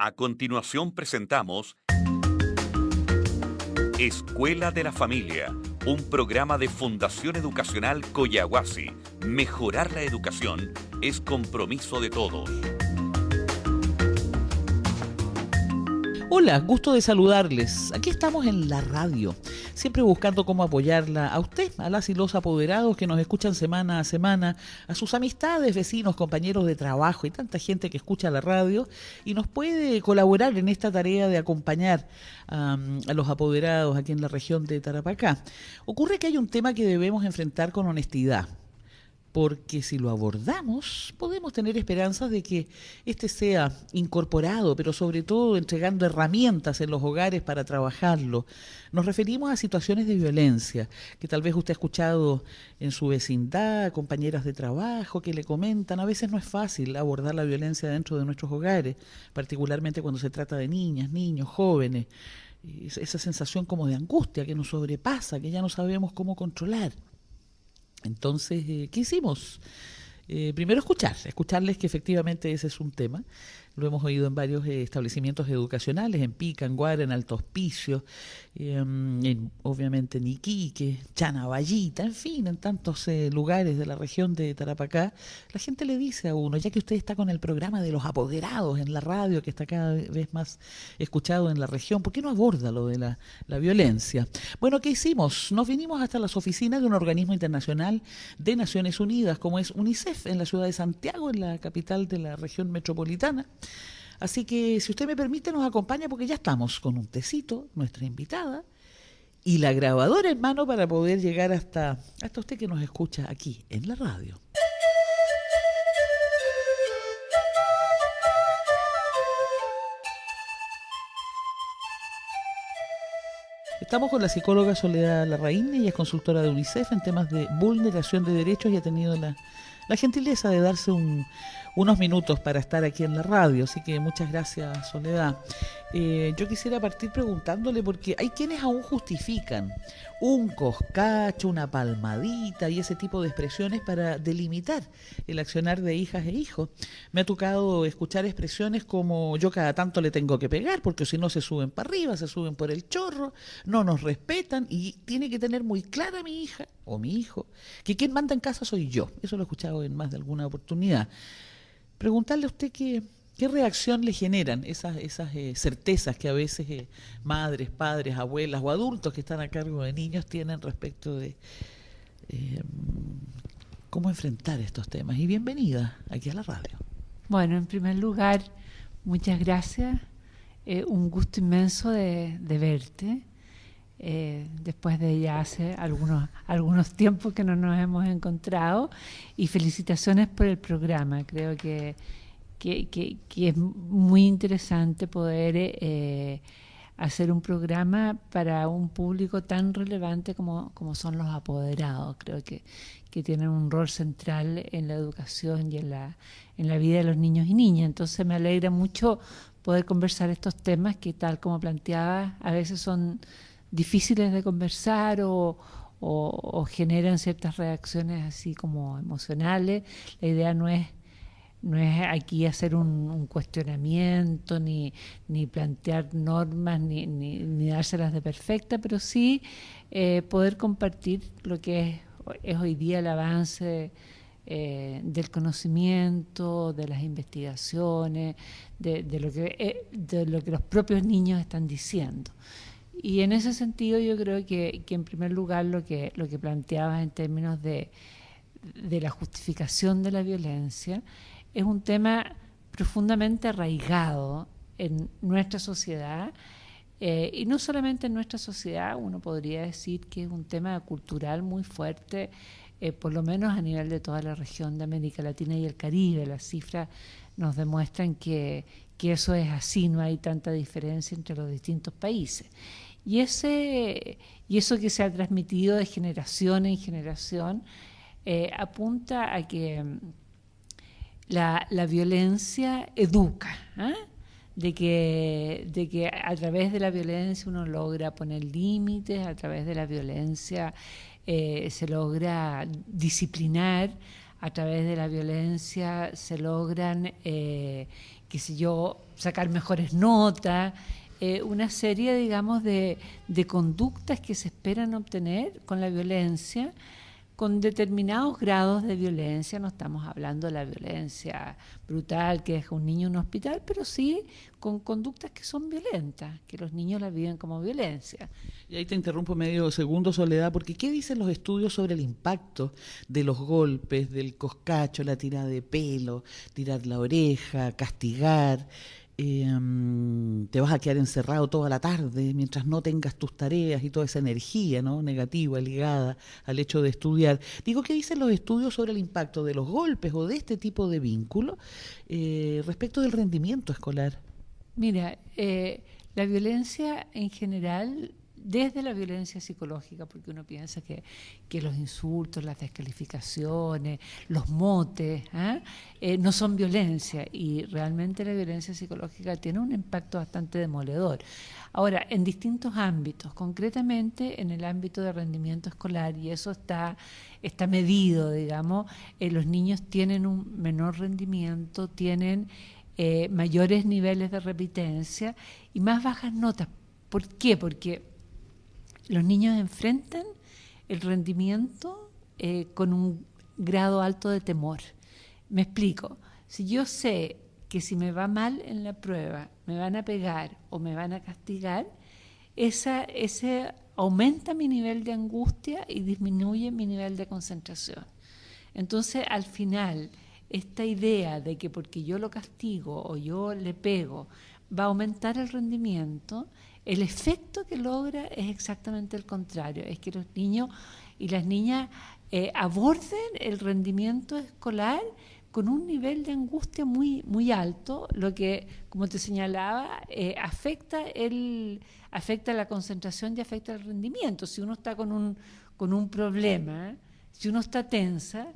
A continuación presentamos Escuela de la Familia, un programa de Fundación Educacional Collahuasi. Mejorar la educación es compromiso de todos. Hola, gusto de saludarles. Aquí estamos en la radio, siempre buscando cómo apoyarla a usted, a las y los apoderados que nos escuchan semana a semana, a sus amistades, vecinos, compañeros de trabajo y tanta gente que escucha la radio y nos puede colaborar en esta tarea de acompañar a los apoderados aquí en la región de Tarapacá. Ocurre que hay un tema que debemos enfrentar con honestidad, porque si lo abordamos podemos tener esperanzas de que este sea incorporado, pero sobre todo entregando herramientas en los hogares para trabajarlo. Nos referimos a situaciones de violencia, que tal vez usted ha escuchado en su vecindad, compañeras de trabajo que le comentan. A veces no es fácil abordar la violencia dentro de nuestros hogares, particularmente cuando se trata de niñas, niños, jóvenes. Esa sensación como de angustia que nos sobrepasa, que ya no sabemos cómo controlar. Entonces, ¿qué hicimos? Primero escucharles que efectivamente ese es un tema. Lo hemos oído en varios establecimientos educacionales, en Pica, en Guara, en Alto Hospicio, obviamente en Iquique, Chanaballita, en fin, en tantos lugares de la región de Tarapacá. La gente le dice a uno, ya que usted está con el programa de los apoderados en la radio, que está cada vez más escuchado en la región, ¿por qué no aborda lo de la violencia? Bueno, ¿qué hicimos? Nos vinimos hasta las oficinas de un organismo internacional de Naciones Unidas, como es UNICEF, en la ciudad de Santiago, en la capital de la región metropolitana. Así que, si usted me permite, nos acompaña porque ya estamos con un tecito, nuestra invitada, y la grabadora en mano para poder llegar hasta usted que nos escucha aquí en la radio. Estamos con la psicóloga Soledad Larraín. Ella es consultora de UNICEF en temas de vulneración de derechos y ha tenido la gentileza de darse unos minutos para estar aquí en la radio, así que muchas gracias, Soledad. Yo quisiera partir preguntándole, porque hay quienes aún justifican un coscacho, una palmadita y ese tipo de expresiones para delimitar el accionar de hijas e hijos. Me ha tocado escuchar expresiones como: yo cada tanto le tengo que pegar porque si no se suben para arriba, se suben por el chorro, no nos respetan, y tiene que tener muy clara mi hija o mi hijo que quien manda en casa soy yo. Eso lo he escuchado en más de alguna oportunidad. Preguntarle a usted qué reacción le generan esas certezas que a veces madres, padres, abuelas o adultos que están a cargo de niños tienen respecto de cómo enfrentar estos temas. Y bienvenida aquí a la radio. Bueno, en primer lugar, muchas gracias. Un gusto inmenso de verte. Después de ya hace algunos tiempos que no nos hemos encontrado, y felicitaciones por el programa. Creo que es muy interesante poder hacer un programa para un público tan relevante como son los apoderados. Creo que tienen un rol central en la educación y en la vida de los niños y niñas. Entonces me alegra mucho poder conversar estos temas que, tal como planteaba, a veces son difíciles de conversar o generan ciertas reacciones así como emocionales. La idea no es aquí hacer un cuestionamiento ni plantear normas ni dárselas de perfecta, pero sí poder compartir lo que es hoy día el avance del conocimiento, de las investigaciones, de lo que los propios niños están diciendo. Y en ese sentido yo creo que en primer lugar lo que planteabas en términos de la justificación de la violencia es un tema profundamente arraigado en nuestra sociedad, y no solamente en nuestra sociedad. Uno podría decir que es un tema cultural muy fuerte, por lo menos a nivel de toda la región de América Latina y el Caribe. Las cifras nos demuestran que eso es así, no hay tanta diferencia entre los distintos países. Y eso que se ha transmitido de generación en generación apunta a que la violencia educa, de que a través de la violencia uno logra poner límites, a través de la violencia se logra disciplinar, a través de la violencia se logran qué sé yo, sacar mejores notas, una serie, digamos, de conductas que se esperan obtener con la violencia, con determinados grados de violencia. No estamos hablando de la violencia brutal que deja un niño en un hospital, pero sí con conductas que son violentas, que los niños las viven como violencia. Y ahí te interrumpo medio segundo, Soledad, porque ¿qué dicen los estudios sobre el impacto de los golpes, del coscacho, la tirada de pelo, tirar la oreja, castigar? Te vas a quedar encerrado toda la tarde mientras no tengas tus tareas y toda esa energía, ¿no?, negativa ligada al hecho de estudiar. Digo, ¿qué dicen los estudios sobre el impacto de los golpes o de este tipo de vínculo respecto del rendimiento escolar? Mira, la violencia en general, desde la violencia psicológica, porque uno piensa que los insultos, las descalificaciones, los motes, no son violencia, y realmente la violencia psicológica tiene un impacto bastante demoledor. Ahora, en distintos ámbitos, concretamente en el ámbito de rendimiento escolar, y eso está medido, digamos, los niños tienen un menor rendimiento, tienen mayores niveles de repitencia y más bajas notas. ¿Por qué? Porque los niños enfrentan el rendimiento con un grado alto de temor. Me explico. Si yo sé que si me va mal en la prueba me van a pegar o me van a castigar, ese aumenta mi nivel de angustia y disminuye mi nivel de concentración. Entonces, al final, esta idea de que porque yo lo castigo o yo le pego va a aumentar el rendimiento, el efecto que logra es exactamente el contrario, es que los niños y las niñas aborden el rendimiento escolar con un nivel de angustia muy, muy alto, lo que, como te señalaba, afecta la concentración y afecta el rendimiento. Si uno está con un problema, si uno está tensa,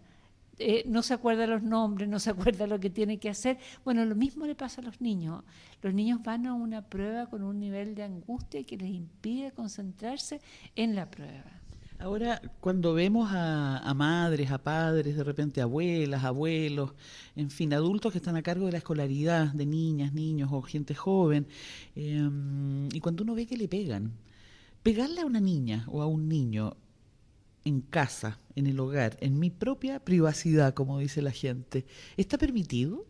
no se acuerda los nombres, no se acuerda lo que tiene que hacer. Bueno, lo mismo le pasa a los niños. Los niños van a una prueba con un nivel de angustia que les impide concentrarse en la prueba. Ahora, cuando vemos a madres, a padres, de repente abuelas, abuelos, en fin, adultos que están a cargo de la escolaridad de niñas, niños o gente joven, y cuando uno ve que le pegarle a una niña o a un niño en casa, en el hogar, en mi propia privacidad, como dice la gente, ¿está permitido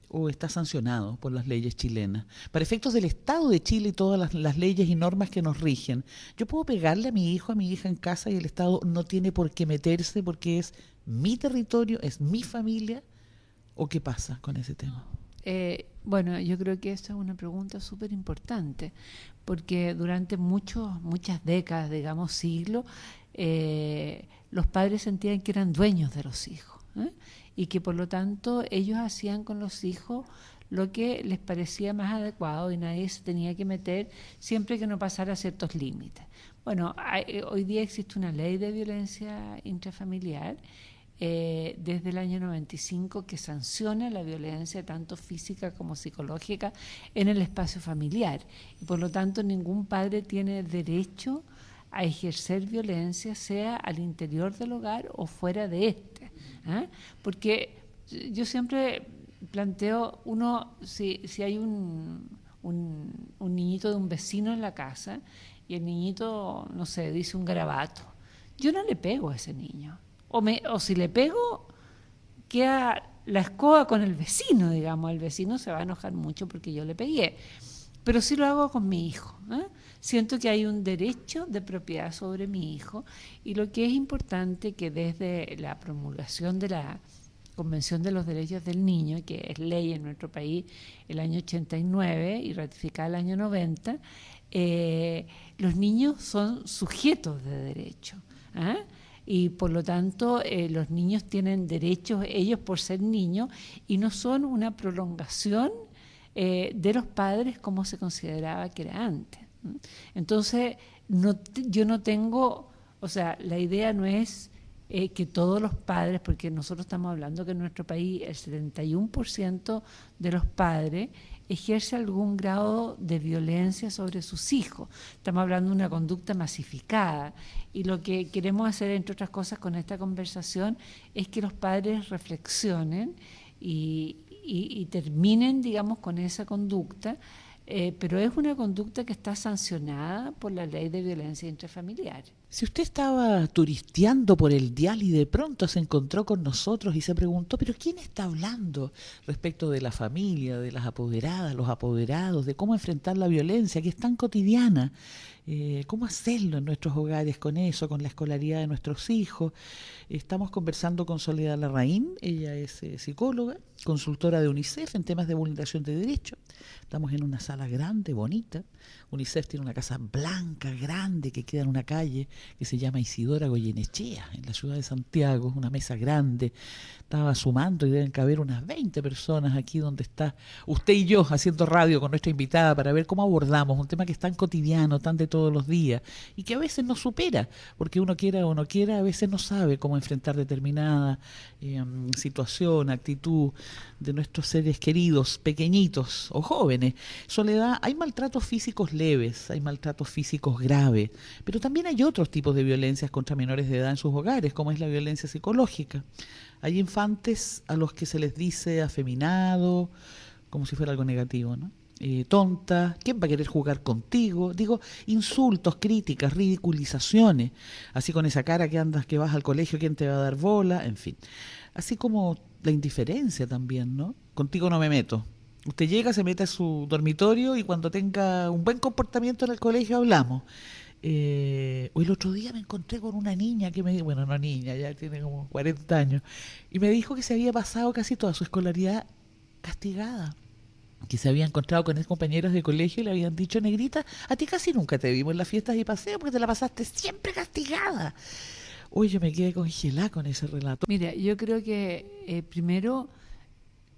o está sancionado por las leyes chilenas? Para efectos del Estado de Chile y todas las leyes y normas que nos rigen, ¿yo puedo pegarle a mi hijo, a mi hija en casa y el Estado no tiene por qué meterse porque es mi territorio, es mi familia? ¿O qué pasa con ese tema? Bueno, yo creo que esa es una pregunta súper importante, porque durante muchas décadas, digamos siglos, los padres sentían que eran dueños de los hijos, y que por lo tanto ellos hacían con los hijos lo que les parecía más adecuado y nadie se tenía que meter siempre que no pasara ciertos límites. Bueno, hoy día existe una ley de violencia intrafamiliar desde el año 95 que sanciona la violencia tanto física como psicológica en el espacio familiar, y por lo tanto ningún padre tiene derecho a ejercer violencia, sea al interior del hogar o fuera de este, porque yo siempre planteo, si hay un niñito de un vecino en la casa y el niñito, no sé, dice un garabato, yo no le pego a ese niño, o si le pego, queda la escoba con el vecino, digamos, el vecino se va a enojar mucho porque yo le pegué, pero sí lo hago con mi hijo, Siento que hay un derecho de propiedad sobre mi hijo, y lo que es importante que desde la promulgación de la Convención de los Derechos del Niño, que es ley en nuestro país el año 89 y ratificada el año 90, los niños son sujetos de derecho, y por lo tanto los niños tienen derechos ellos por ser niños y no son una prolongación de los padres como se consideraba que era antes. Entonces, yo no tengo, o sea, la idea no es que todos los padres, porque nosotros estamos hablando que en nuestro país el 71% de los padres ejerce algún grado de violencia sobre sus hijos. Estamos hablando de una conducta masificada, y lo que queremos hacer, entre otras cosas, con esta conversación es que los padres reflexionen y y terminen, digamos, con esa conducta, pero es una conducta que está sancionada por la ley de violencia intrafamiliar. Si usted estaba turisteando por el dial y de pronto se encontró con nosotros y se preguntó, ¿pero quién está hablando respecto de la familia, de las apoderadas, los apoderados, de cómo enfrentar la violencia que es tan cotidiana? ¿Cómo hacerlo en nuestros hogares con eso, con la escolaridad de nuestros hijos? Estamos conversando con Soledad Larraín, ella es psicóloga, consultora de UNICEF en temas de vulneración de derechos. Estamos en una sala grande, bonita. UNICEF tiene una casa blanca, grande, que queda en una calle que se llama Isidora Goyenechea, en la ciudad de Santiago, una mesa grande. Estaba sumando y deben caber unas 20 personas aquí donde está usted y yo haciendo radio con nuestra invitada para ver cómo abordamos un tema que es tan cotidiano, tan de todos los días y que a veces nos supera, porque uno quiera o no quiera, a veces no sabe cómo enfrentar determinada situación, actitud de nuestros seres queridos, pequeñitos o jóvenes. Soledad, hay maltratos físicos leves, hay maltratos físicos graves, pero también hay otros tipos de violencias contra menores de edad en sus hogares, como es la violencia psicológica. Hay infantes a los que se les dice afeminado, como si fuera algo negativo, ¿no? Tonta, ¿quién va a querer jugar contigo? Digo, insultos, críticas, ridiculizaciones, así con esa cara que andas, que vas al colegio, ¿quién te va a dar bola? En fin, así como la indiferencia también, ¿no? Contigo no me meto. Usted llega, se mete a su dormitorio y cuando tenga un buen comportamiento en el colegio hablamos. Hoy el otro día me encontré con una niña que me dijo, bueno, no niña, ya tiene como 40 años, y me dijo que se había pasado casi toda su escolaridad castigada, que se había encontrado con compañeros de colegio y le habían dicho, negrita, a ti casi nunca te vimos en las fiestas de paseo porque te la pasaste siempre castigada. Uy, yo me quedé congelada con ese relato. Mira, yo creo que primero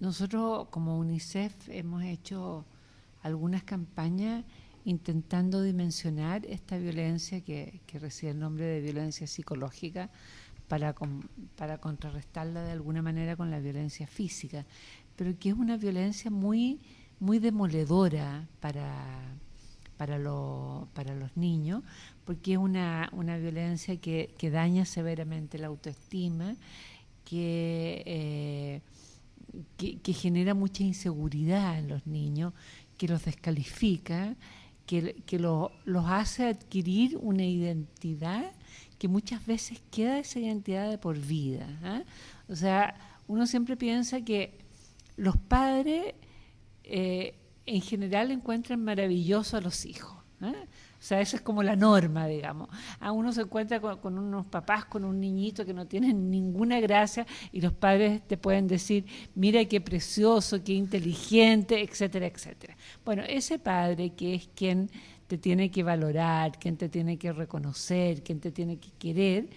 nosotros como UNICEF hemos hecho algunas campañas intentando dimensionar esta violencia que recibe el nombre de violencia psicológica para contrarrestarla de alguna manera con la violencia física, pero que es una violencia muy, muy demoledora para los niños, porque es una violencia que daña severamente la autoestima, que genera mucha inseguridad en los niños, que los descalifica, que los hace adquirir una identidad que muchas veces queda esa identidad de por vida, ¿eh? O sea, uno siempre piensa que los padres en general encuentran maravilloso a los hijos, ¿eh? O sea, esa es como la norma, digamos. Uno se encuentra con unos papás, con un niñito que no tienen ninguna gracia y los padres te pueden decir, mira qué precioso, qué inteligente, etcétera, etcétera. Bueno, ese padre que es quien te tiene que valorar, quien te tiene que reconocer, quien te tiene que querer,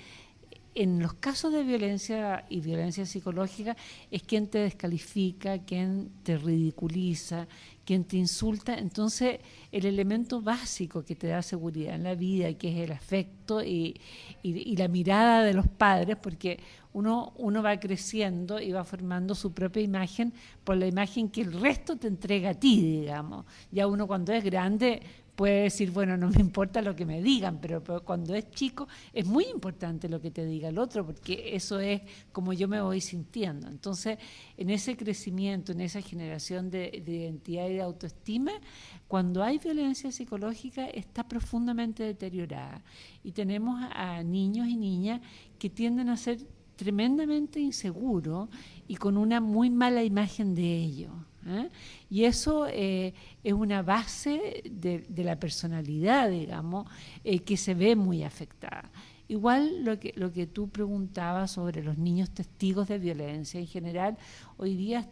en los casos de violencia y violencia psicológica es quien te descalifica, quien te ridiculiza, quien te insulta. Entonces el elemento básico que te da seguridad en la vida, que es el afecto y la mirada de los padres, porque uno va creciendo y va formando su propia imagen por la imagen que el resto te entrega a ti, digamos. Ya uno cuando es grande puede decir, bueno, no me importa lo que me digan, pero cuando es chico es muy importante lo que te diga el otro, porque eso es como yo me voy sintiendo. Entonces, en ese crecimiento, en esa generación de identidad y de autoestima, cuando hay violencia psicológica está profundamente deteriorada. Y tenemos a niños y niñas que tienden a ser tremendamente inseguros y con una muy mala imagen de ellos, ¿eh? Y eso es una base de la personalidad, digamos, que se ve muy afectada. Igual lo que tú preguntabas sobre los niños testigos de violencia, en general, hoy día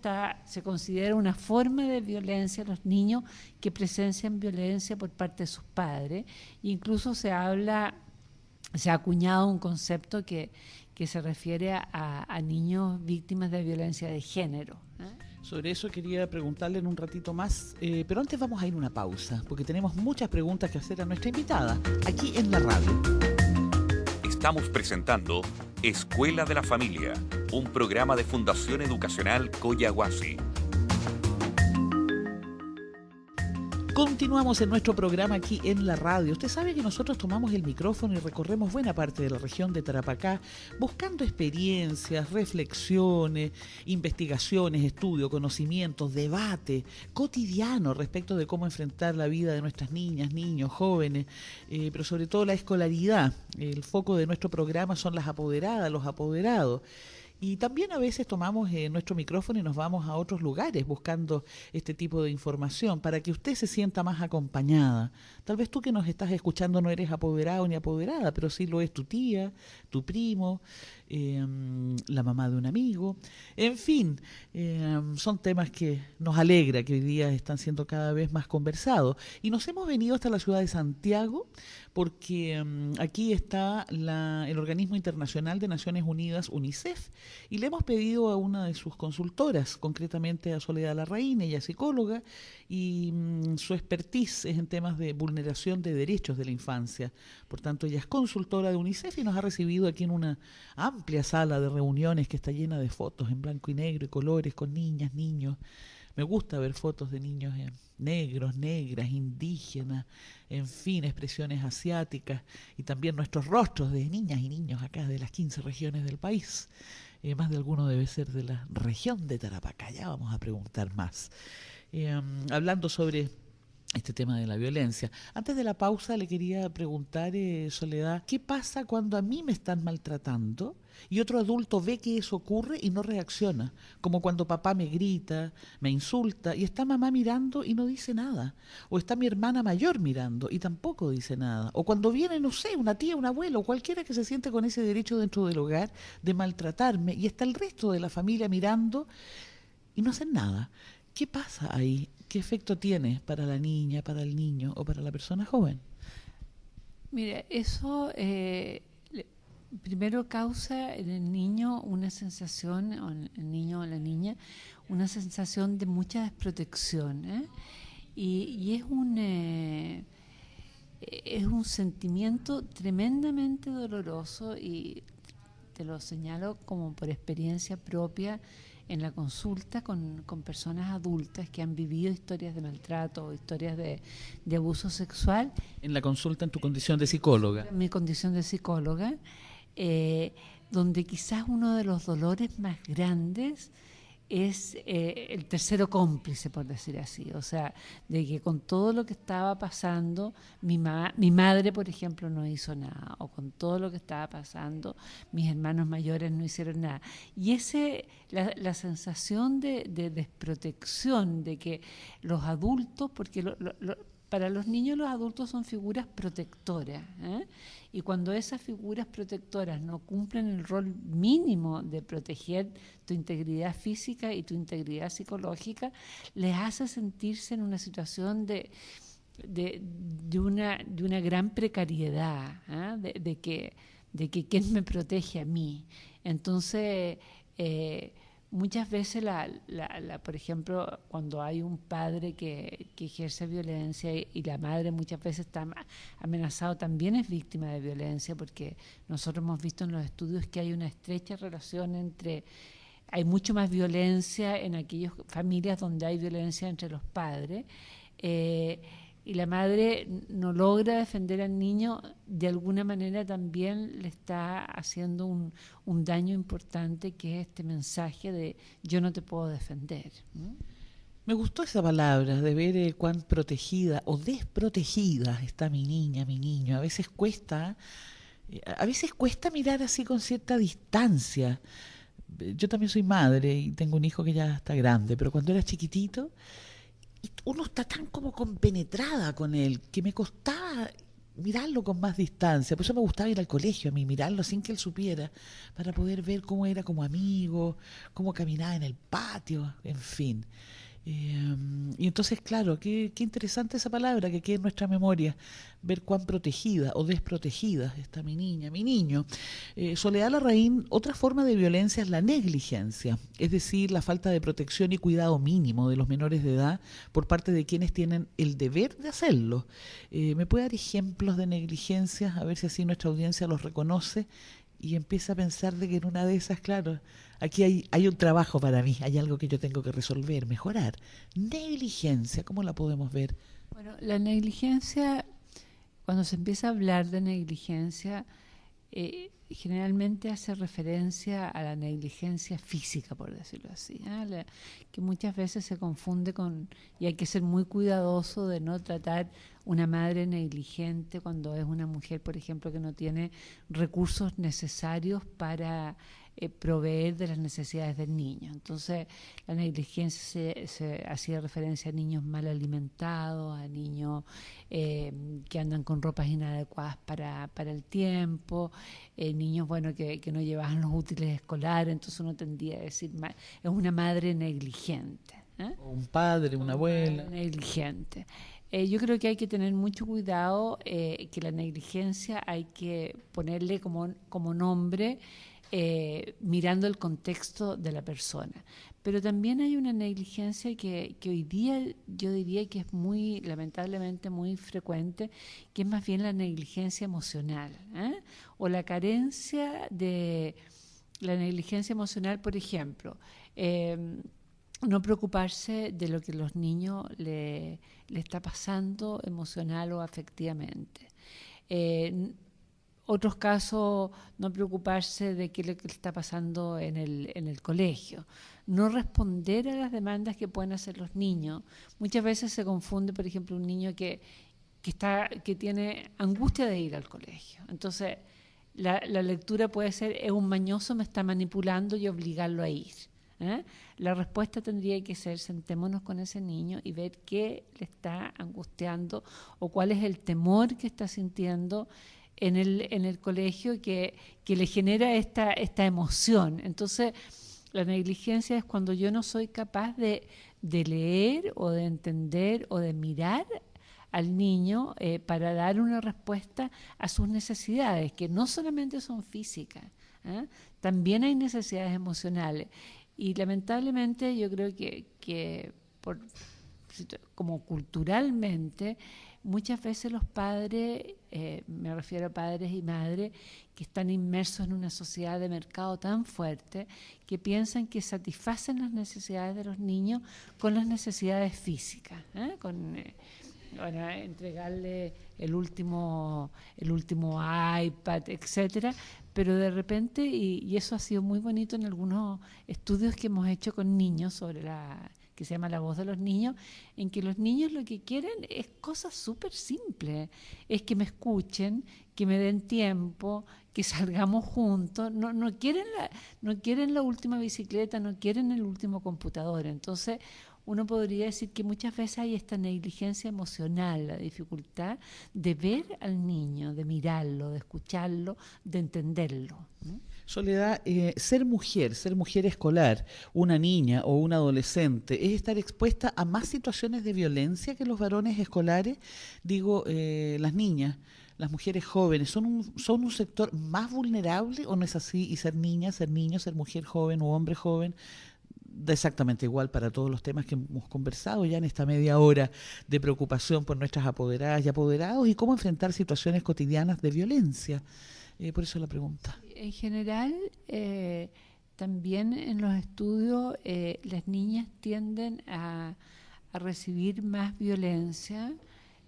se considera una forma de violencia los niños que presencian violencia por parte de sus padres, e incluso se ha acuñado un concepto que se refiere a niños víctimas de violencia de género, ¿eh? Sobre eso quería preguntarle en un ratito más, pero antes vamos a ir a una pausa, porque tenemos muchas preguntas que hacer a nuestra invitada, aquí en la radio. Estamos presentando Escuela de la Familia, un programa de Fundación Educacional Coyahuasi. Continuamos en nuestro programa aquí en la radio. Usted sabe que nosotros tomamos el micrófono y recorremos buena parte de la región de Tarapacá buscando experiencias, reflexiones, investigaciones, estudio, conocimientos, debate cotidiano respecto de cómo enfrentar la vida de nuestras niñas, niños, jóvenes, pero sobre todo la escolaridad. El foco de nuestro programa son las apoderadas, los apoderados. Y también a veces tomamos nuestro micrófono y nos vamos a otros lugares buscando este tipo de información para que usted se sienta más acompañada. Tal vez tú que nos estás escuchando no eres apoderado ni apoderada, pero sí lo es tu tía, tu primo, la mamá de un amigo. En fin, son temas que nos alegra que hoy día están siendo cada vez más conversados. Y nos hemos venido hasta la ciudad de Santiago porque aquí está el Organismo Internacional de Naciones Unidas, UNICEF, y le hemos pedido a una de sus consultoras, concretamente a Soledad Larraín, ella es psicóloga, y su expertise es en temas de vulneración de derechos de la infancia. Por tanto, ella es consultora de UNICEF y nos ha recibido aquí en una amplia sala de reuniones que está llena de fotos en blanco y negro y colores con niñas, niños. Me gusta ver fotos de niños negros, negras, indígenas, en fin, expresiones asiáticas y también nuestros rostros de niñas y niños acá de las 15 regiones del país. Más de alguno debe ser de la región de Tarapacá, ya vamos a preguntar más. Hablando sobre este tema de la violencia. Antes de la pausa le quería preguntar, Soledad, ¿qué pasa cuando a mí me están maltratando y otro adulto ve que eso ocurre y no reacciona? Como cuando papá me grita, me insulta y está mamá mirando y no dice nada. O está mi hermana mayor mirando y tampoco dice nada. O cuando viene, no sé, una tía, un abuelo, cualquiera que se siente con ese derecho dentro del hogar de maltratarme y está el resto de la familia mirando y no hacen nada. ¿Qué pasa ahí? ¿Qué efecto tiene para la niña, para el niño o para la persona joven? Mira, eso primero causa en el niño una sensación, o en el niño o la niña, una sensación de mucha desprotección, y es un sentimiento tremendamente doloroso, y te lo señalo como por experiencia propia en la consulta con personas adultas que han vivido historias de maltrato o historias de abuso sexual. En la consulta en tu condición de psicóloga. En mi condición de psicóloga, donde quizás uno de los dolores más grandes es el tercero cómplice, por decir así. O sea, de que con todo lo que estaba pasando, mi madre, por ejemplo, no hizo nada, o con todo lo que estaba pasando, mis hermanos mayores no hicieron nada. Y la sensación de desprotección, de que los adultos, porque para los niños los adultos son figuras protectoras, y cuando esas figuras protectoras no cumplen el rol mínimo de proteger tu integridad física y tu integridad psicológica, les hace sentirse en una situación de una gran precariedad, de que ¿quién me protege a mí? Entonces, muchas veces, por ejemplo, cuando hay un padre que ejerce violencia y la madre muchas veces está amenazada, también es víctima de violencia, porque nosotros hemos visto en los estudios que hay una estrecha relación hay mucho más violencia en aquellas familias donde hay violencia entre los padres, y la madre no logra defender al niño, de alguna manera también le está haciendo un daño importante, que es este mensaje de yo no te puedo defender. Me gustó esa palabra, de ver cuán protegida o desprotegida está mi niña, mi niño. A veces cuesta mirar así con cierta distancia. Yo también soy madre y tengo un hijo que ya está grande, pero cuando era chiquitito, uno está tan como compenetrada con él que me costaba mirarlo con más distancia. Por eso me gustaba ir al colegio a mí, mirarlo sin que él supiera, para poder ver cómo era como amigo, cómo caminaba en el patio, en fin. Y entonces, claro, qué interesante esa palabra que quede en nuestra memoria, ver cuán protegida o desprotegida está mi niña, mi niño. Soledad Larraín, otra forma de violencia es la negligencia, es decir, la falta de protección y cuidado mínimo de los menores de edad por parte de quienes tienen el deber de hacerlo. ¿Me puede dar ejemplos de negligencia? A ver si así nuestra audiencia los reconoce y empieza a pensar de que en una de esas, claro, aquí hay un trabajo para mí, hay algo que yo tengo que resolver, mejorar. Negligencia, ¿cómo la podemos ver? Bueno, la negligencia, cuando se empieza a hablar de negligencia, generalmente hace referencia a la negligencia física, por decirlo así, que muchas veces se confunde con, y hay que ser muy cuidadoso de no tratar una madre negligente cuando es una mujer, por ejemplo, que no tiene recursos necesarios para proveer de las necesidades del niño. Entonces, la negligencia se hacía referencia a niños mal alimentados, a niños que andan con ropas inadecuadas para el tiempo, niños que no llevaban los útiles escolares, entonces uno tendría a decir, es una madre negligente. O un padre, una abuela. Negligente. Yo creo que hay que tener mucho cuidado, que la negligencia hay que ponerle como nombre, mirando el contexto de la persona. Pero también hay una negligencia que hoy día yo diría que es muy, lamentablemente, muy frecuente, que es más bien la negligencia emocional, o la carencia de la negligencia emocional, por ejemplo. No preocuparse de lo que los niños le está pasando emocional o afectivamente. Otros casos, no preocuparse de qué es lo que le está pasando en el colegio. No responder a las demandas que pueden hacer los niños. Muchas veces se confunde, por ejemplo, un niño que tiene angustia de ir al colegio. Entonces, la lectura puede ser, es un mañoso, me está manipulando y obligarlo a ir. La respuesta tendría que ser, sentémonos con ese niño y ver qué le está angustiando o cuál es el temor que está sintiendo en el colegio que le genera esta emoción. Entonces, la negligencia es cuando yo no soy capaz de leer o de entender o de mirar al niño para dar una respuesta a sus necesidades, que no solamente son físicas, también hay necesidades emocionales. Y lamentablemente yo creo que como culturalmente, muchas veces los padres, me refiero a padres y madres, que están inmersos en una sociedad de mercado tan fuerte, que piensan que satisfacen las necesidades de los niños con las necesidades físicas, con entregarle el último iPad, etcétera, pero de repente, y eso ha sido muy bonito en algunos estudios que hemos hecho con niños que se llama La Voz de los Niños, en que los niños lo que quieren es cosas súper simples, es que me escuchen, que me den tiempo, que salgamos juntos, no quieren la última bicicleta, no quieren el último computador. Entonces, uno podría decir que muchas veces hay esta negligencia emocional, la dificultad de ver al niño, de mirarlo, de escucharlo, de entenderlo, ¿no? Soledad, ser mujer escolar, una niña o un adolescente, ¿es estar expuesta a más situaciones de violencia que los varones escolares? Digo, las niñas, las mujeres jóvenes, ¿son un sector más vulnerable o no es así? Y ser niña, ser niño, ser mujer joven o hombre joven, da exactamente igual para todos los temas que hemos conversado ya en esta media hora de preocupación por nuestras apoderadas y apoderados y cómo enfrentar situaciones cotidianas de violencia. Por eso la pregunta. En general, también en los estudios, las niñas tienden a recibir más violencia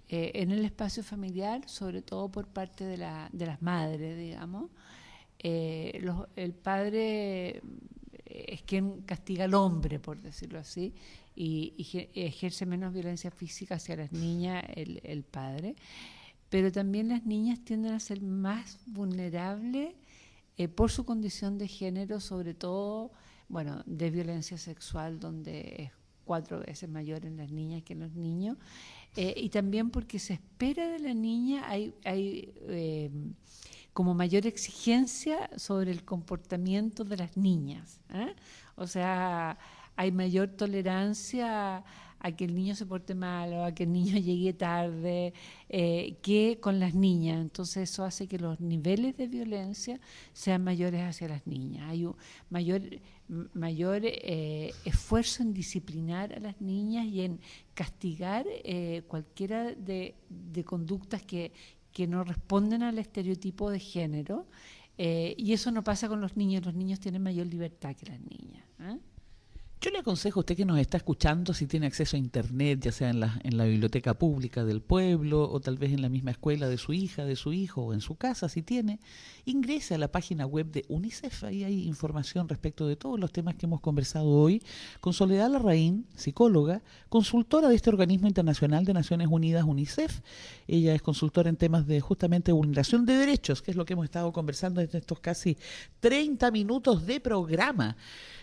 en el espacio familiar, sobre todo por parte de las madres, digamos. El padre es quien castiga al hombre, por decirlo así, y ejerce menos violencia física hacia las niñas el padre. Pero también las niñas tienden a ser más vulnerables por su condición de género, sobre todo, de violencia sexual, donde es 4 veces mayor en las niñas que en los niños, y también porque se espera de la niña, hay como mayor exigencia sobre el comportamiento de las niñas, o sea, hay mayor tolerancia a que el niño se porte mal o a que el niño llegue tarde que con las niñas. Entonces eso hace que los niveles de violencia sean mayores hacia las niñas. Hay un mayor esfuerzo en disciplinar a las niñas y en castigar cualquiera de conductas que no responden al estereotipo de género, y eso no pasa con los niños. Los niños tienen mayor libertad que las niñas. Yo le aconsejo a usted que nos está escuchando, si tiene acceso a internet, ya sea en la biblioteca pública del pueblo o tal vez en la misma escuela de su hija, de su hijo o en su casa, si tiene, ingrese a la página web de UNICEF. Ahí hay información respecto de todos los temas que hemos conversado hoy con Soledad Larraín, psicóloga, consultora de este organismo internacional de Naciones Unidas, UNICEF. Ella es consultora en temas de justamente vulneración de derechos, que es lo que hemos estado conversando en estos casi 30 minutos de programa.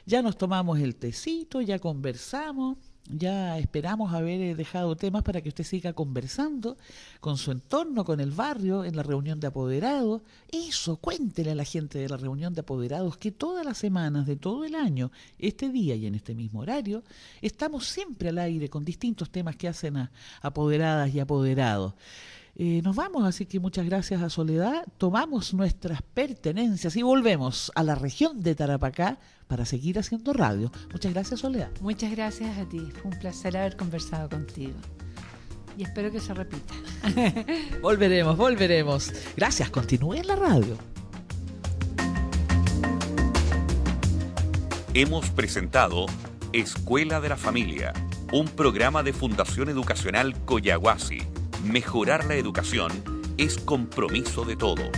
Ya nos tomamos el tecito, ya conversamos, ya esperamos haber dejado temas para que usted siga conversando con su entorno, con el barrio, en la reunión de apoderados. Eso, cuéntele a la gente de la reunión de apoderados que todas las semanas de todo el año, este día y en este mismo horario, estamos siempre al aire con distintos temas que hacen a apoderadas y apoderados. Nos vamos, así que muchas gracias a Soledad. Tomamos nuestras pertenencias y volvemos a la región de Tarapacá para seguir haciendo radio. Muchas gracias, Soledad. Muchas gracias a ti. Fue un placer haber conversado contigo. Y espero que se repita. Volveremos. Gracias, continúe en la radio. Hemos presentado Escuela de la Familia, un programa de Fundación Educacional Coyahuasi. Mejorar la educación es compromiso de todos.